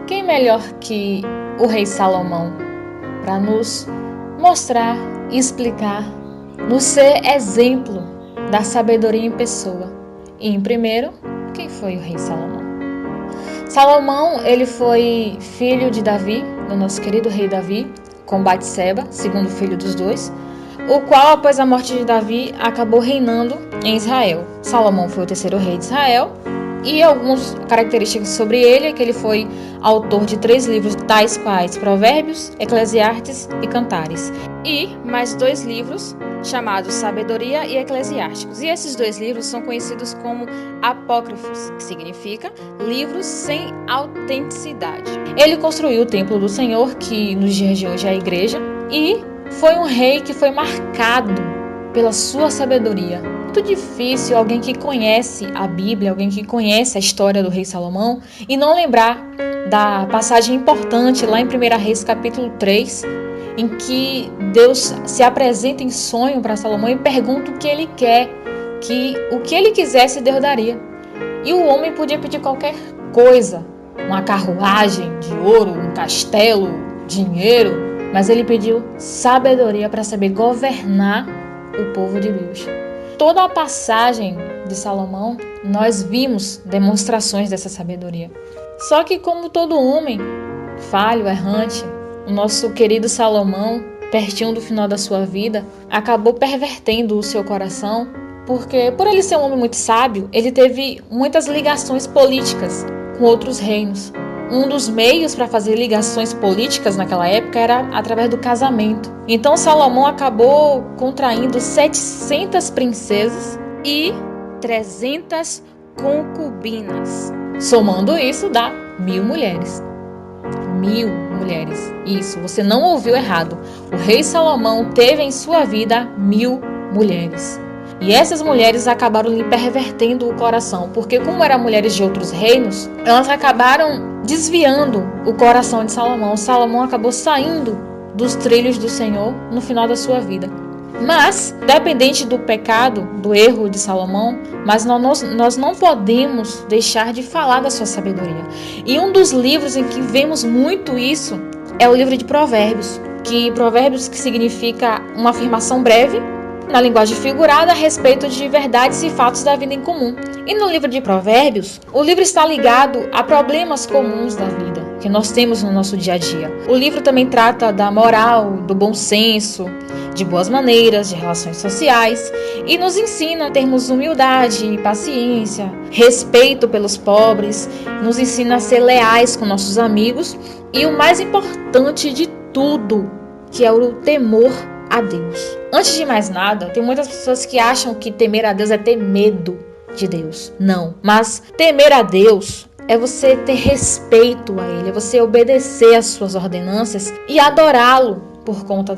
quem melhor que o rei Salomão para nos mostrar e explicar, nos ser exemplo da sabedoria em pessoa? E em primeiro, quem foi o rei Salomão? Salomão, ele foi filho de Davi, do nosso querido rei Davi, com Batseba, segundo filho dos dois, o qual, após a morte de Davi, acabou reinando em Israel. Salomão foi o terceiro rei de Israel, e algumas características sobre ele é que ele foi autor de 3 livros, tais quais Provérbios, Eclesiastes e Cantares, e mais 2 livros chamados Sabedoria e Eclesiásticos. E esses 2 livros são conhecidos como apócrifos, que significa livros sem autenticidade. Ele construiu o templo do Senhor, que nos dias de hoje é a igreja, e foi um rei que foi marcado pela sua sabedoria. Muito difícil alguém que conhece a Bíblia, alguém que conhece a história do rei Salomão e não lembrar da passagem importante lá em 1 Reis capítulo 3, em que Deus se apresenta em sonho para Salomão e pergunta o que ele quer, que o que ele quisesse Deus daria. E o homem podia pedir qualquer coisa, uma carruagem de ouro, um castelo, dinheiro, mas ele pediu sabedoria para saber governar o povo de Deus. Toda a passagem de Salomão, nós vimos demonstrações dessa sabedoria. Só que como todo homem falho, errante, o nosso querido Salomão, pertinho do final da sua vida, acabou pervertendo o seu coração, porque por ele ser um homem muito sábio, ele teve muitas ligações políticas com outros reinos. Um dos meios para fazer ligações políticas naquela época era através do casamento. Então Salomão acabou contraindo 700 princesas e 300 concubinas. Somando isso, dá 1000 mulheres. 1000 mulheres. Isso, você não ouviu errado. O rei Salomão teve em sua vida 1000 mulheres. E essas mulheres acabaram lhe pervertendo o coração, porque como eram mulheres de outros reinos, elas acabaram desviando o coração de Salomão. Salomão acabou saindo dos trilhos do Senhor no final da sua vida. Mas, dependente do pecado, do erro de Salomão, mas nós não podemos deixar de falar da sua sabedoria. E um dos livros em que vemos muito isso é o livro de Provérbios, que significa uma afirmação breve, na linguagem figurada, a respeito de verdades e fatos da vida em comum. E no livro de Provérbios, o livro está ligado a problemas comuns da vida que nós temos no nosso dia a dia. O livro também trata da moral, do bom senso, de boas maneiras, de relações sociais e nos ensina a termos humildade, paciência, respeito pelos pobres, nos ensina a ser leais com nossos amigos e o mais importante de tudo, que é o temor a Deus. Antes de mais nada, tem muitas pessoas que acham que temer a Deus é ter medo de Deus. Não, mas temer a Deus é você ter respeito a Ele, é você obedecer às suas ordenanças e adorá-lo por conta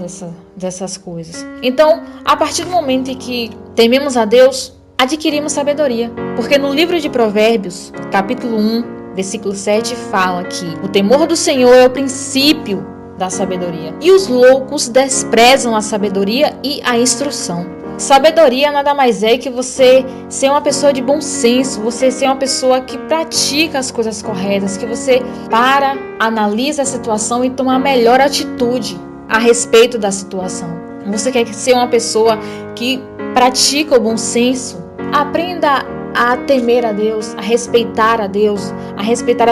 dessas coisas. Então, a partir do momento em que tememos a Deus, adquirimos sabedoria. Porque no livro de Provérbios, capítulo 1, versículo 7, fala que o temor do Senhor é o princípio da sabedoria. E os loucos desprezam a sabedoria e a instrução. Sabedoria nada mais é que você ser uma pessoa de bom senso, você ser uma pessoa que pratica as coisas corretas, que você analisa a situação e toma a melhor atitude a respeito da situação. Você quer ser uma pessoa que pratica o bom senso? Aprenda a temer a Deus, a respeitar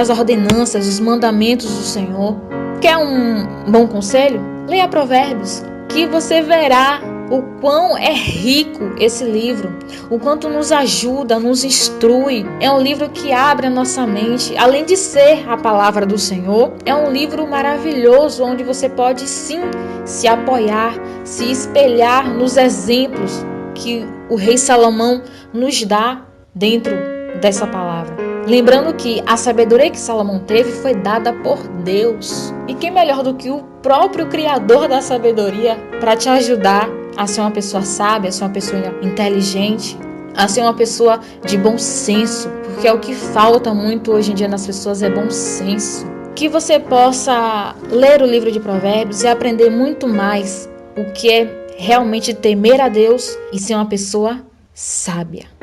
as ordenanças, os mandamentos do Senhor. Quer um bom conselho? Leia Provérbios, que você verá o quão é rico esse livro, o quanto nos ajuda, nos instrui. É um livro que abre a nossa mente. Além de ser a palavra do Senhor, é um livro maravilhoso, onde você pode sim se apoiar, se espelhar nos exemplos que o rei Salomão nos dá dentro dessa palavra. Lembrando que a sabedoria que Salomão teve foi dada por Deus. E quem melhor do que o próprio Criador da sabedoria para te ajudar a ser uma pessoa sábia, a ser uma pessoa inteligente, a ser uma pessoa de bom senso. Porque é o que falta muito hoje em dia nas pessoas, é bom senso. Que você possa ler o livro de Provérbios e aprender muito mais o que é realmente temer a Deus e ser uma pessoa sábia.